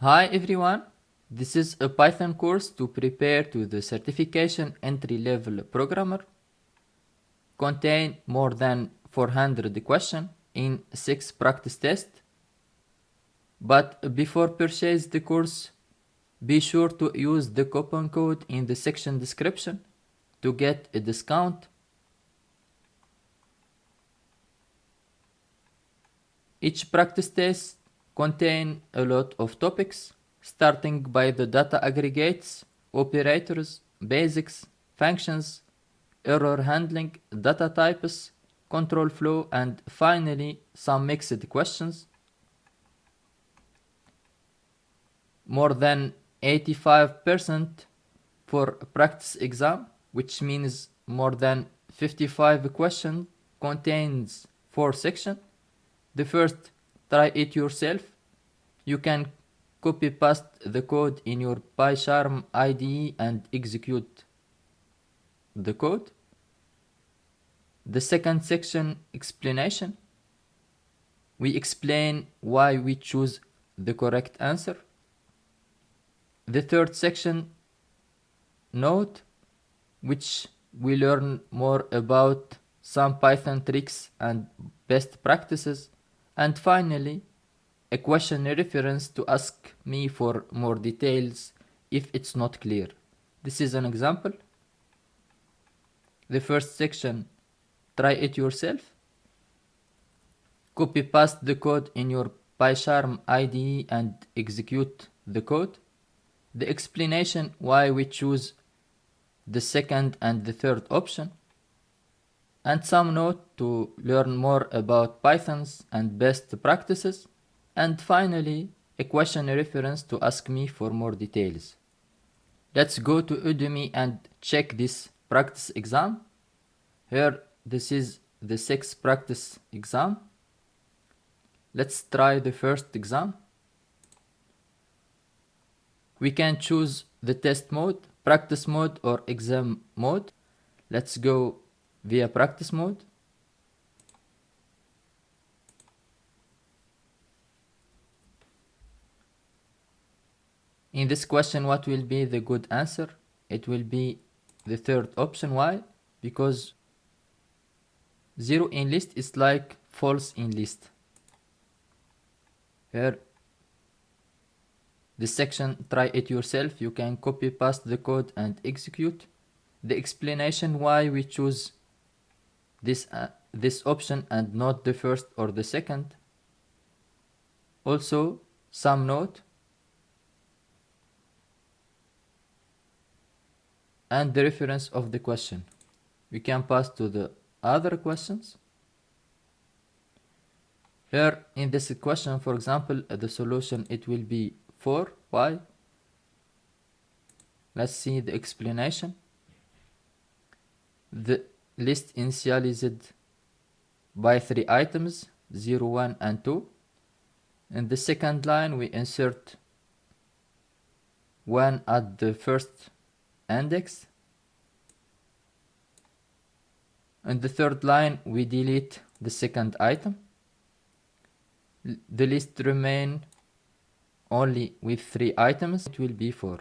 Hi everyone, this is a Python course to prepare to the certification entry-level programmer. Contain more than 400 questions in 6 practice tests. But before purchase the course, be sure to use the coupon code in the section description to get a discount. Each practice test contain a lot of topics, starting by the data aggregates, operators, basics, functions, error handling, data types, control flow, and finally some mixed questions. More than 85% for practice exam, which means more than 55 questions, contains 4 sections. The first, try it yourself. You can copy paste the code in your PyCharm IDE and execute the code. The second section, explanation. We explain why we choose the correct answer. The third section, note, which we learn more about some Python tricks and best practices. And finally, a question reference to ask me for more details if it's not clear. This is an example. The first section, try it yourself. Copy paste the code in your PyCharm IDE and execute the code. The explanation why we choose the second and the third option. And some note to learn more about Pythons and best practices. And finally, a question reference to ask me for more details. Let's go to Udemy and check this practice exam. Here, this is the 6th practice exam. Let's try the first exam. We can choose the test mode, practice mode, or exam mode. Let's go via practice mode. In this question, what will be the good answer? It will be the third option. Why? Because 0 in list is like false in list. Here, this section, try it yourself. You can copy paste the code and execute. The explanation why we choose this option and not the first or the second. Also, some note. And the reference of the question. We can pass to the other questions. Here in this question, for example, the solution, it will be 4. Why? Let's see the explanation. The list initialized by 3 items, 0, 1, and 2. In the second line, we insert 1 at the first index. In the third line, we delete the second item. The list remain only with 3 items. It will be 4.